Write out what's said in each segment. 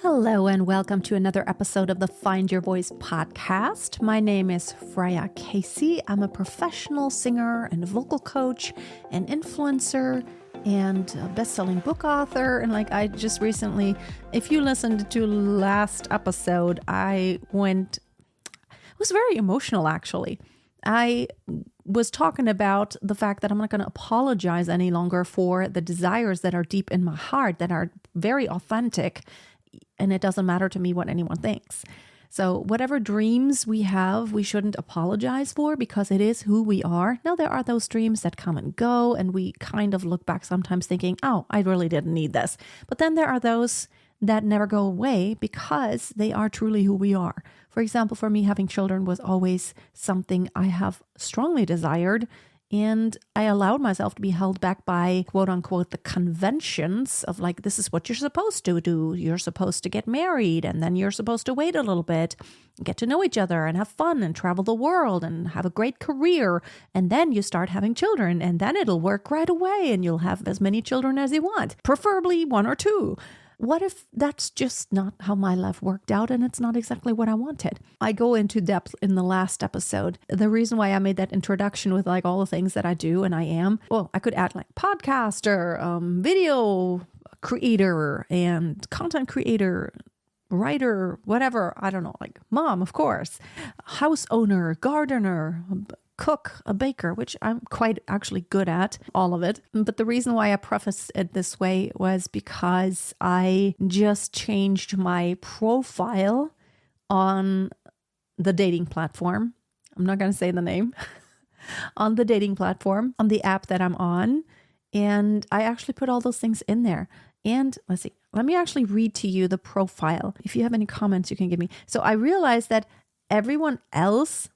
Hello and welcome to another episode of the Find Your Voice podcast. My name is Freya Casey. I'm a professional singer and vocal coach and influencer and a best-selling book author. And I just recently, if you listened to last episode, it was very emotional actually. I was talking about the fact that I'm not going to apologize any longer for the desires that are deep in my heart, that are very authentic. And it doesn't matter to me what anyone thinks. So whatever dreams we have, we shouldn't apologize for because it is who we are. Now, there are those dreams that come and go, and we kind of look back sometimes thinking, oh, I really didn't need this. But then there are those that never go away because they are truly who we are. For example, for me, having children was always something I have strongly desired. And I allowed myself to be held back by, quote unquote, the conventions of this is what you're supposed to do. You're supposed to get married, and then you're supposed to wait a little bit, get to know each other and have fun and travel the world and have a great career. And then you start having children, and then it'll work right away and you'll have as many children as you want, preferably one or two. What if that's just not how my life worked out and it's not exactly what I wanted? I go into depth in the last episode. The reason why I made that introduction with all the things that I do and I am, well, I could add podcaster, video creator and content creator, writer, whatever. I don't know, mom, of course, house owner, gardener, cook, a baker, which I'm quite actually good at, all of it. But the reason why I preface it this way was because I just changed my profile on the dating platform. I'm not going to say the name. On the dating platform, on the app that I'm on. And I actually put all those things in there. And let's see, let me actually read to you the profile. If you have any comments, you can give me. So I realized that everyone else,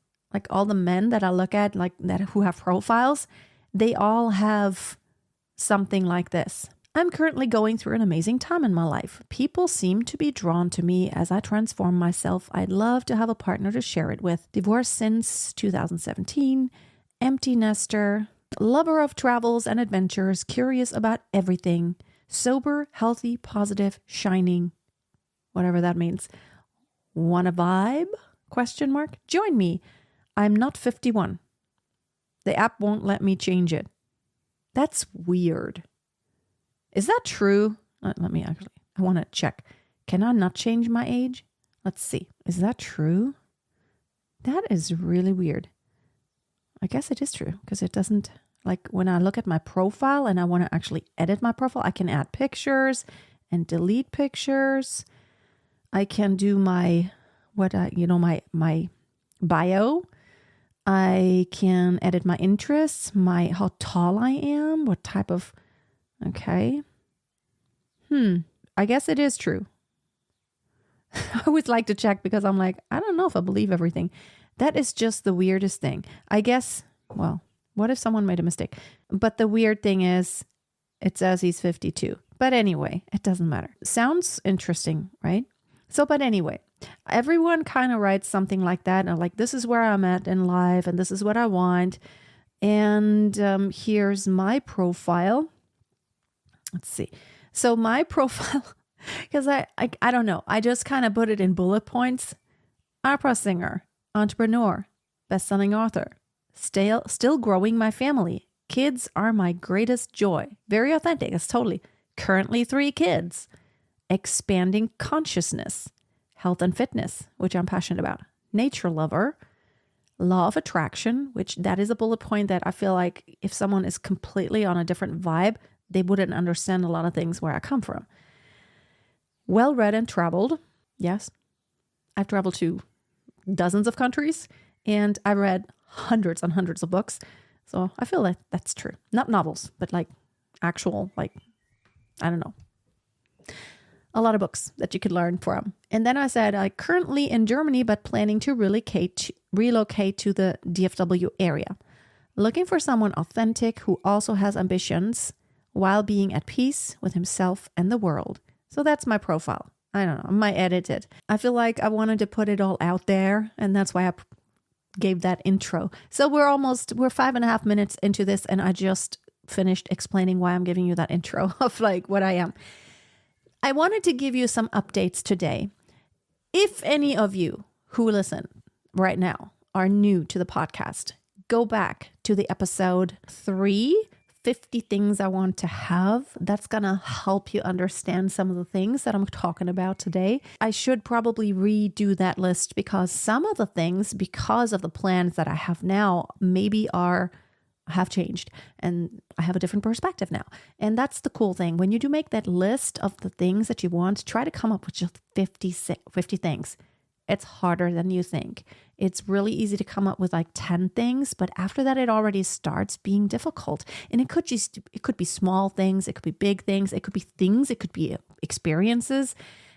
all the men that I look at, that who have profiles, they all have something like this. I'm currently going through an amazing time in my life. People seem to be drawn to me as I transform myself. I'd love to have a partner to share it with. Divorced since 2017, empty nester, lover of travels and adventures, curious about everything, sober, healthy, positive, shining, whatever that means. Want a vibe? ? Join me. I'm not 51. The app won't let me change it. That's weird. Is that true? Let me I want to check. Can I not change my age? Let's see. Is that true? That is really weird. I guess it is true because it doesn't, when I look at my profile and I want to actually edit my profile, I can add pictures and delete pictures. I can do my bio. I can edit my interests, how tall I am, what type of, okay. I guess it is true. I always like to check because I'm I don't know if I believe everything. That is just the weirdest thing. I guess, well, what if someone made a mistake? But the weird thing is, it says he's 52. But anyway, it doesn't matter. Sounds interesting, right? So, but anyway, everyone kind of writes something like that. And this is where I'm at in life and this is what I want. And here's my profile. Let's see. So my profile, because I don't know. I just kind of put it in bullet points. Opera singer, entrepreneur, best-selling author, still growing my family. Kids are my greatest joy. Very authentic. It's totally currently 3 kids. Expanding consciousness, health and fitness, which I'm passionate about, nature lover, law of attraction, which that is a bullet point that I feel if someone is completely on a different vibe, they wouldn't understand a lot of things where I come from. Well-read and traveled. Yes, I've traveled to dozens of countries and I've read hundreds and hundreds of books. So I feel that's true. Not novels, but actual, I don't know. A lot of books that you could learn from. And then I said, currently in Germany, but planning to relocate to the DFW area. Looking for someone authentic who also has ambitions while being at peace with himself and the world. So that's my profile. I don't know. I might edit it. I feel I wanted to put it all out there. And that's why I gave that intro. So we're 5.5 minutes into this. And I just finished explaining why I'm giving you that intro of what I am. I wanted to give you some updates today. If any of you who listen right now are new to the podcast, go back to the episode 3, 50 things I want to have. That's going to help you understand some of the things that I'm talking about today. I should probably redo that list because some of the things, because of the plans that I have now, maybe have changed and I have a different perspective now. And that's the cool thing. When you do make that list of the things that you want, try to come up with just 50 things. It's harder than you think. It's really easy to come up with like 10 things, but after that, it already starts being difficult. And it could be small things. It could be big things. It could be things. It could be experiences.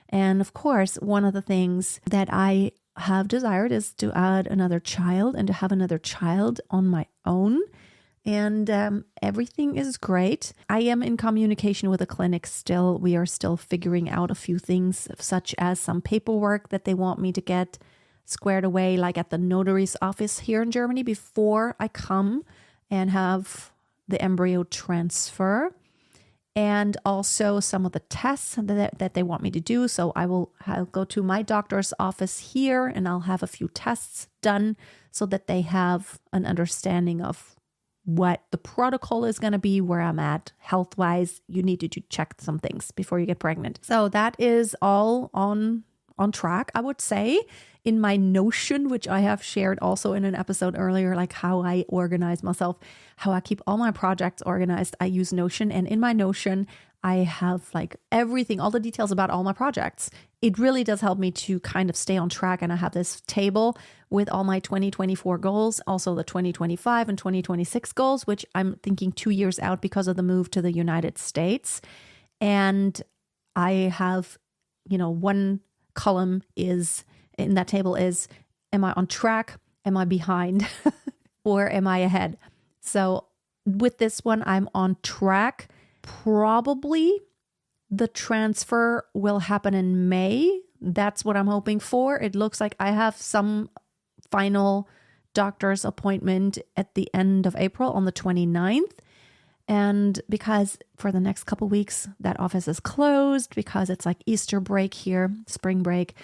And of course, one of the things that I have desired is to add another child and to have another child on my own. And everything is great. I am in communication with the clinic still. We are still figuring out a few things, such as some paperwork that they want me to get squared away, like at the notary's office here in Germany, before I come and have the embryo transfer. And also some of the tests that they want me to do. So I'll go to my doctor's office here and I'll have a few tests done so that they have an understanding of what the protocol is going to be, where I'm at health-wise. You need to check some things before you get pregnant. So that is all on track, I would say. In my Notion, which I have shared also in an episode earlier, like how I organize myself, how I keep all my projects organized. I use Notion, and in my Notion, I have like everything, all the details about all my projects. It really does help me to kind of stay on track. And I have this table with all my 2024 goals, also the 2025 and 2026 goals, which I'm thinking 2 years out because of the move to the United States. And I have, one column in that table is, am I on track? Am I behind? Or am I ahead? So with this one, I'm on track. Probably the transfer will happen in May. That's what I'm hoping for. It looks like I have some final doctor's appointment at the end of April on the 29th. And because for the next couple weeks, that office is closed because it's like Easter break here, spring break.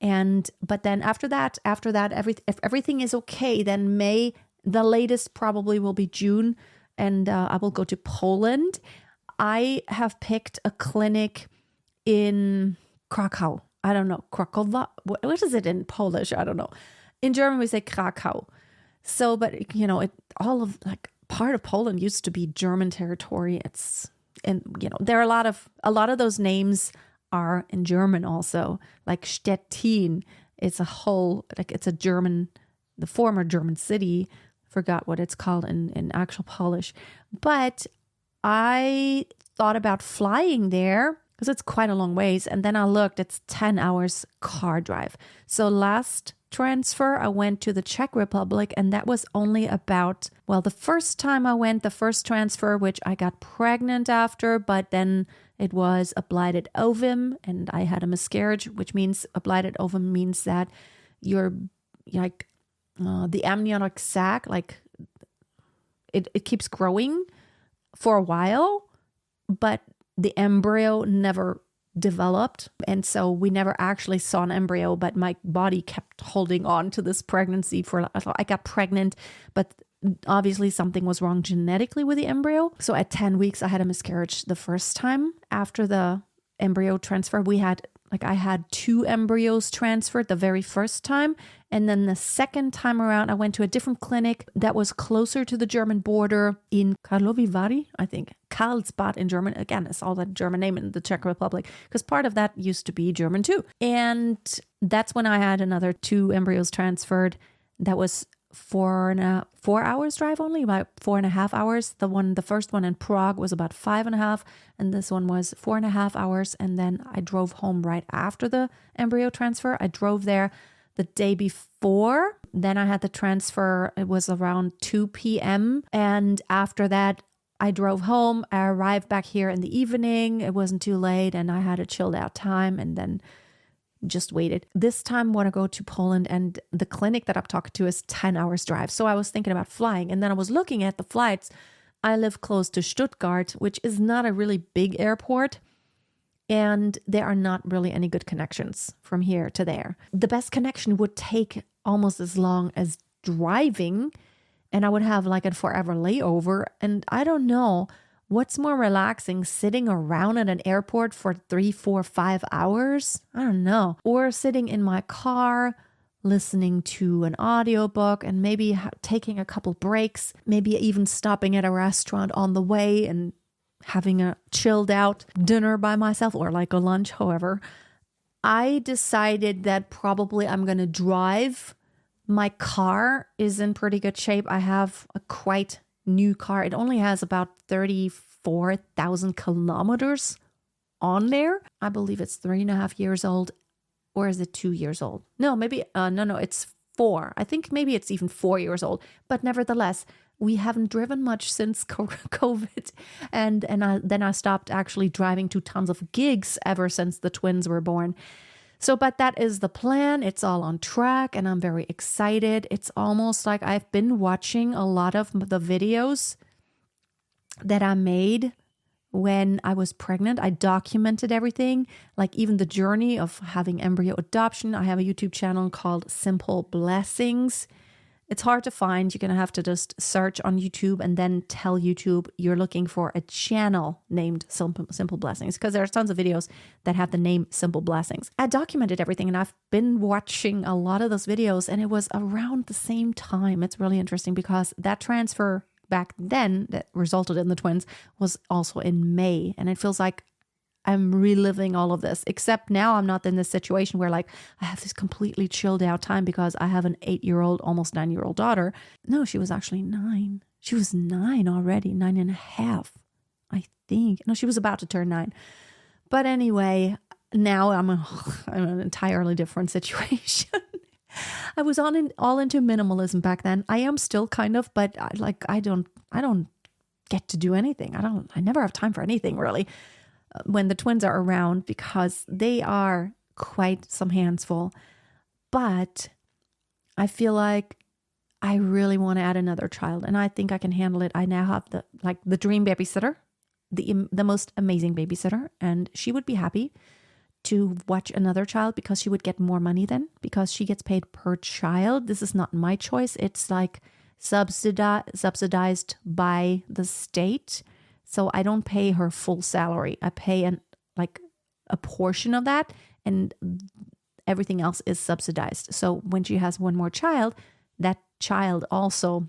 But then after that, if everything is okay, then May, the latest probably will be June, and I will go to Poland. I have picked a clinic in Krakow. I don't know, Krakowa. What is it in Polish? I don't know. In German, we say Krakow. So, but all of like part of Poland used to be German territory. There are a lot of those names are in German also, like Stettin. It's it's a German, the former German city. Forgot what it's called in actual Polish. But I thought about flying there because it's quite a long ways. And then I looked, it's 10 hours car drive. So last transfer, I went to the Czech Republic, and that was only about, the first time I went, the first transfer, which I got pregnant after, but then it was a blighted ovum and I had a miscarriage, which means a blighted ovum means that you're like the amniotic sac, like it keeps growing for a while, but the embryo never developed. And so we never actually saw an embryo, but my body kept holding on to this pregnancy I got pregnant, but obviously something was wrong genetically with the embryo. So at 10 weeks, I had a miscarriage the first time. After the embryo transfer, I had 2 embryos transferred the very first time. And then the second time around, I went to a different clinic that was closer to the German border in Karlovy Vary, I think. Karlsbad in German. Again, it's all that German name in the Czech Republic, because part of that used to be German too. And that's when I had another 2 embryos transferred. That was 4 hours drive only, about 4.5 hours. The first one in Prague was about 5.5, and this one was 4.5 hours. And then I drove home right after the embryo transfer. I drove there the day before. Then I had the transfer. It was around 2 p.m. And after that, I drove home. I arrived back here in the evening. It wasn't too late, and I had a chilled out time, and then just waited. This time I want to go to Poland, and the clinic that I'm talking to is 10 hours drive. So I was thinking about flying, and then I was looking at the flights. I live close to Stuttgart, which is not a really big airport. And there are not really any good connections from here to there. The best connection would take almost as long as driving, and I would have like a forever layover. And I don't know what's more relaxing, sitting around at an airport for 3, 4, 5 hours. I don't know. Or sitting in my car, listening to an audiobook and maybe taking a couple breaks, maybe even stopping at a restaurant on the way and having a chilled out dinner by myself, or like a lunch, however. I decided that probably I'm going to drive. My car is in pretty good shape. I have a quite new car. It only has about 34,000 kilometers on there. I believe it's 3.5 years old. Or is it 2 years old? No, maybe, no, it's 4. I think maybe it's even 4 years old. But nevertheless, we haven't driven much since COVID. And then I stopped actually driving to tons of gigs ever since the twins were born. So, but that is the plan. It's all on track and I'm very excited. It's almost like I've been watching a lot of the videos that I made when I was pregnant. I documented everything, like even the journey of having embryo adoption. I have a YouTube channel called Simple Blessings. It's hard to find. You're going to have to just search on YouTube and then tell YouTube you're looking for a channel named Simple Blessings, because there are tons of videos that have the name Simple Blessings. I documented everything and I've been watching a lot of those videos, and it was around the same time. It's really interesting because that transfer back then that resulted in the twins was also in May. And it feels like I'm reliving all of this, except now I'm not in this situation where like I have this completely chilled out time because I have an 8-year-old, almost 9-year-old daughter. No, she was actually 9. She was 9 already, 9.5, I think. No, she was about to turn 9. But anyway, now I'm in an entirely different situation. I was all into minimalism back then. I am still kind of, but I don't get to do anything. I never have time for anything really when the twins are around, because they are quite some hands full. But I feel like I really want to add another child, and I think I can handle it. I now have the dream babysitter, the most amazing babysitter, and she would be happy to watch another child because she would get more money then, because she gets paid per child. This is not my choice. It's like subsidized by the state. So I don't pay her full salary. I pay a portion of that, and everything else is subsidized. So when she has one more child, that child also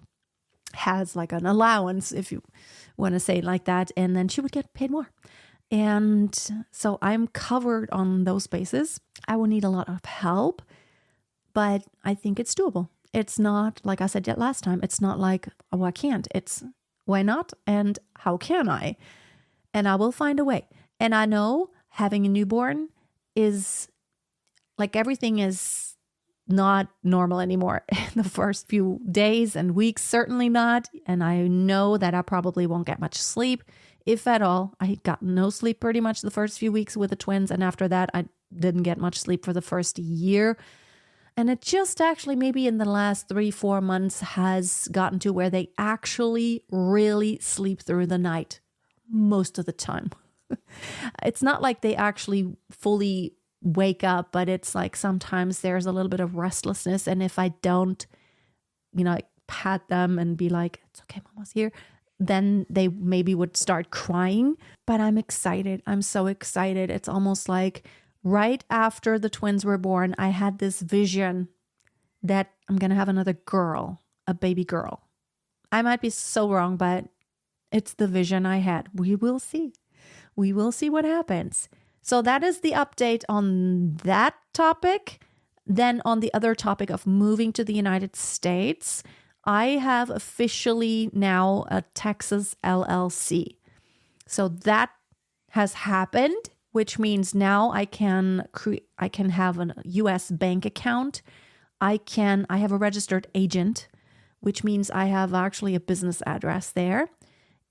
has like an allowance, if you want to say it like that, and then she would get paid more. And so I'm covered on those bases. I will need a lot of help, but I think it's doable. It's not, like I said yet last time, it's not like, oh, I can't. It's why not? And how can I? And I will find a way. And I know having a newborn is like, everything is not normal anymore in the first few days and weeks, certainly not. And I know that I probably won't get much sleep, if at all. I got no sleep pretty much the first few weeks with the twins. And after that, I didn't get much sleep for the first year. And it just actually maybe in the last 3-4 months has gotten to where they actually really sleep through the night most of the time. It's not like they actually fully wake up, but it's like sometimes there's a little bit of restlessness. And if I don't, pat them and be like, it's okay, Mama's here, then they maybe would start crying. But I'm excited. I'm so excited. It's almost like right after the twins were born, I had this vision that I'm going to have another girl, a baby girl. I might be so wrong, but it's the vision I had. We will see. We will see what happens. So that is the update on that topic. Then on the other topic of moving to the United States, I have officially now a Texas LLC. So that has happened, which means now I can have a US bank account. I have a registered agent, which means I have actually a business address there,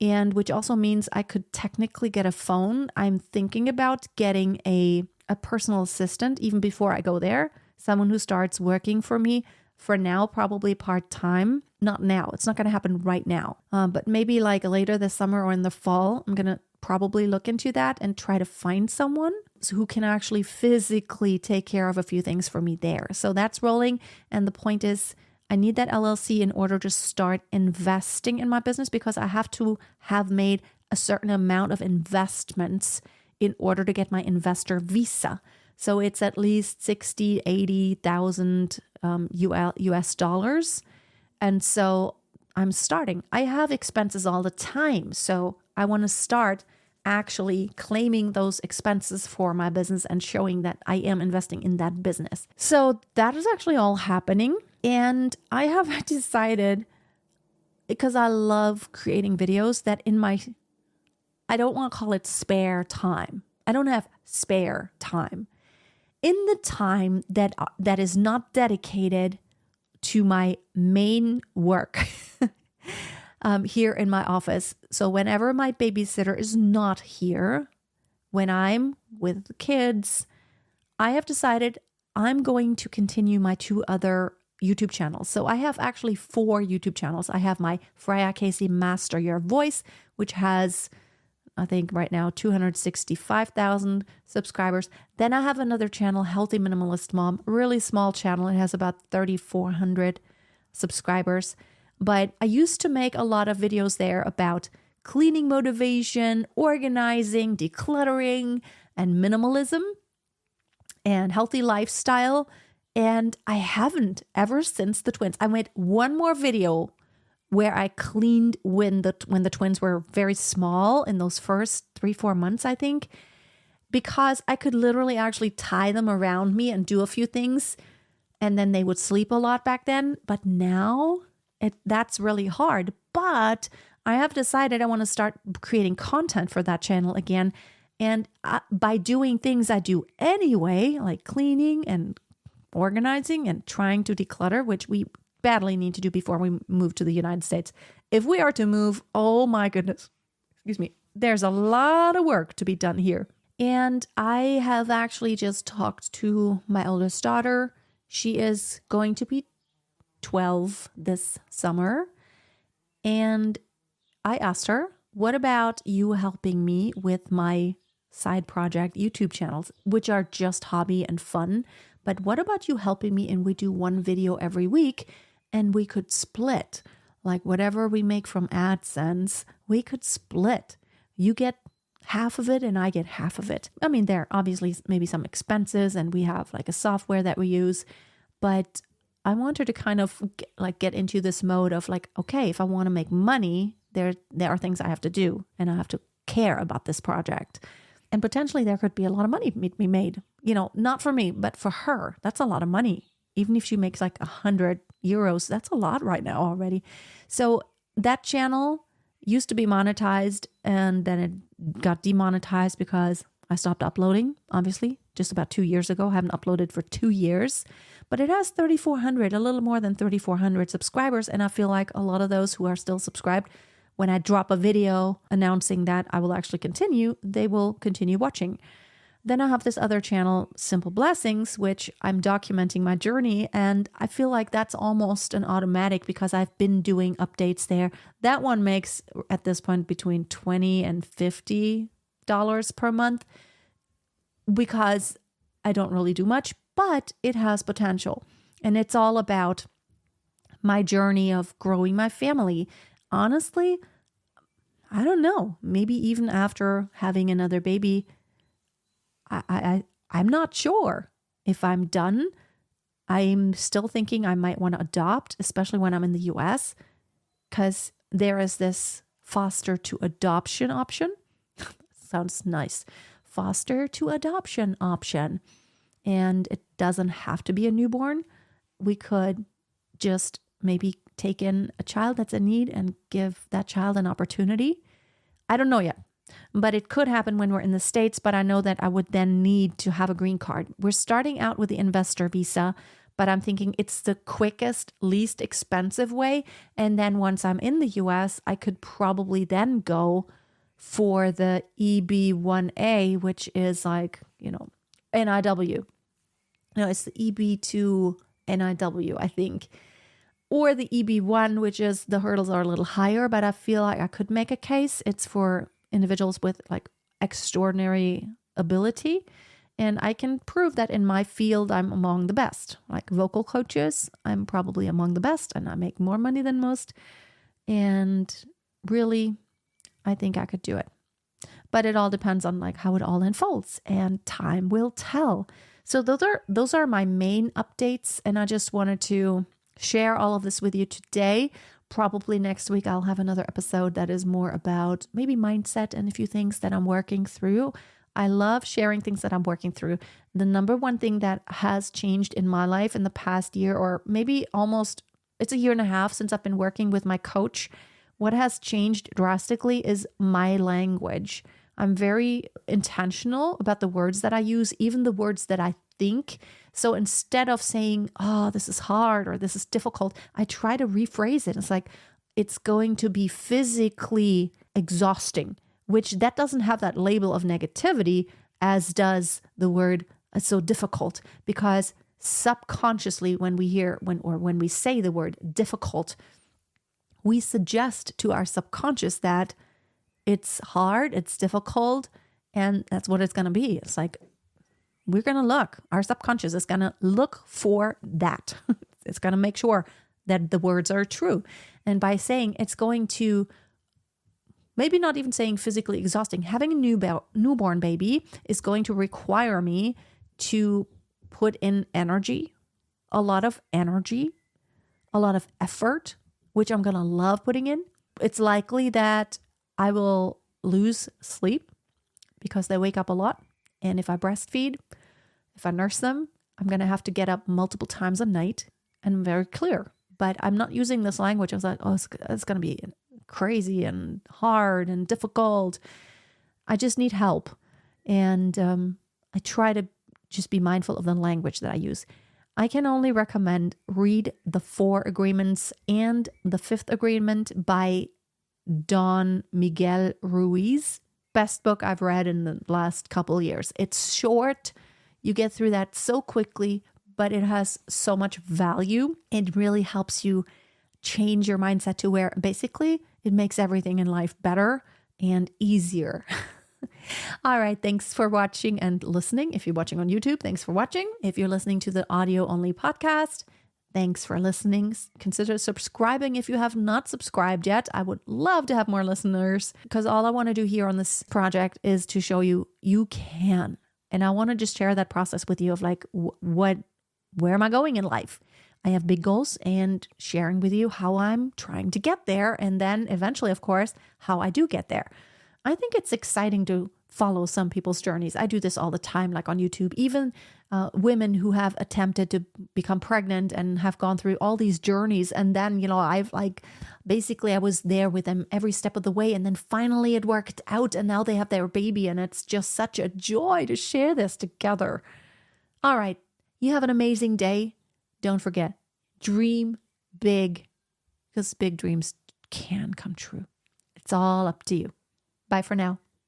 and which also means I could technically get a phone. I'm thinking about getting a personal assistant even before I go there, someone who starts working for me. For now, probably part-time. Not now. It's not going to happen right now. But maybe like later this summer or in the fall, I'm going to probably look into that and try to find someone who can actually physically take care of a few things for me there. So that's rolling. And the point is, I need that LLC in order to start investing in my business, because I have to have made a certain amount of investments in order to get my investor visa. So it's at least 60, 80,000 US dollars. And so I'm starting. I have expenses all the time. So I want to start actually claiming those expenses for my business and showing that I am investing in that business. So that is actually all happening. And I have decided, because I love creating videos, that in my, I don't want to call it spare time. I don't have spare time. In the time that is not dedicated to my main work here in my office. So whenever my babysitter is not here, when I'm with the kids, I have decided I'm going to continue my 2 other YouTube channels. So I have actually 4 YouTube channels. I have my Freya Casey Master Your Voice, which has, I think right now, 265,000 subscribers. Then I have another channel, Healthy Minimalist Mom, really small channel. It has about 3,400 subscribers. But I used to make a lot of videos there about cleaning motivation, organizing, decluttering, and minimalism and healthy lifestyle. And I haven't ever since the twins. I made one more video where I cleaned when the twins were very small in those first 3-4 months, I think, because I could literally actually tie them around me and do a few things, and then they would sleep a lot back then. But now that's really hard. But I have decided I want to start creating content for that channel again. And by doing things I do anyway, like cleaning and organizing and trying to declutter, which we badly need to do before we move to the United States. If we are to move, oh my goodness, excuse me, there's a lot of work to be done here. And I have actually just talked to my oldest daughter. She is going to be 12 this summer. And I asked her, what about you helping me with my side project YouTube channels, which are just hobby and fun? But what about you helping me and we do 1 video every week and we could split, like whatever we make from AdSense, we could split. You get half of it and I get half of it. I mean, there are obviously maybe some expenses and we have like a software that we use, but I want her to kind of get into this mode of like, okay, if I want to make money, there are things I have to do and I have to care about this project. And potentially there could be a lot of money be made, not for me, but for her. That's a lot of money. Even if she makes like 100 euros, that's a lot right now already. So that channel used to be monetized and then it got demonetized because I stopped uploading, obviously, just about 2 years ago. I haven't uploaded for 2 years, but it has 3,400, a little more than 3,400 subscribers. And I feel like a lot of those who are still subscribed, when I drop a video announcing that I will actually continue, they will continue watching. Then I have this other channel, Simple Blessings, which I'm documenting my journey. And I feel like that's almost an automatic because I've been doing updates there. That one makes at this point between $20 and $50 per month because I don't really do much, but it has potential. And it's all about my journey of growing my family. Honestly, I don't know. Maybe even after having another baby, I'm not sure if I'm done. I'm still thinking I might want to adopt, especially when I'm in the US, because there is this foster to adoption option. Sounds nice. Foster to adoption option. And it doesn't have to be a newborn. We could just maybe take in a child that's in need and give that child an opportunity. I don't know yet, but it could happen when we're in the States. But I know that I would then need to have a green card. We're starting out with the investor visa, but I'm thinking it's the quickest, least expensive way. And then once I'm in the US, I could probably then go for the EB1A, which is like, NIW. No, it's the EB2 NIW, I think. Or the EB1, which is the hurdles are a little higher, but I feel like I could make a case. It's for individuals with like extraordinary ability. And I can prove that in my field, I'm among the best. Like vocal coaches, I'm probably among the best, and I make more money than most. And really, I think I could do it. But it all depends on like how it all unfolds, and time will tell. So those are my main updates, and I just wanted to share all of this with you today. Probably next week I'll have another episode that is more about maybe mindset and a few things that I'm working through. I love sharing things that I'm working through. The number one thing that has changed in my life in the past year, or maybe almost, it's a year and a half since I've been working with my coach. What has changed drastically is my language. I'm very intentional about the words that I use, even the words that I think. So instead of saying, oh, this is hard or this is difficult, I try to rephrase it. It's like, it's going to be physically exhausting, which that doesn't have that label of negativity as does the word so difficult, because subconsciously when we say the word difficult, we suggest to our subconscious that it's hard, it's difficult, and that's what it's going to be. It's like, our subconscious is going to look for that. It's going to make sure that the words are true. And by saying it's going to, maybe not even saying physically exhausting, having a newborn baby is going to require me to put in energy, a lot of effort, which I'm going to love putting in. It's likely that I will lose sleep because they wake up a lot. And if I breastfeed, if I nurse them, I'm going to have to get up multiple times a night. And I'm very clear. But I'm not using this language. I was like, oh, it's going to be crazy and hard and difficult. I just need help. And I try to just be mindful of the language that I use. I can only recommend read The 4 Agreements and The 5th Agreement by Don Miguel Ruiz. Best book I've read in the last couple years. It's short. You get through that so quickly, but it has so much value. It really helps you change your mindset to where basically it makes everything in life better and easier. All right. Thanks for watching and listening. If you're watching on YouTube, thanks for watching. If you're listening to the audio only podcast, thanks for listening. Consider subscribing if you have not subscribed yet. I would love to have more listeners, because all I want to do here on this project is to show you can. And I want to just share that process with you of like, where am I going in life? I have big goals, and sharing with you how I'm trying to get there. And then eventually, of course, how I do get there. I think it's exciting to follow some people's journeys. I do this all the time, like on YouTube, even women who have attempted to become pregnant and have gone through all these journeys. And then, I was there with them every step of the way. And then finally it worked out, and now they have their baby, and it's just such a joy to share this together. All right. You have an amazing day. Don't forget, dream big, because big dreams can come true. It's all up to you. Bye for now.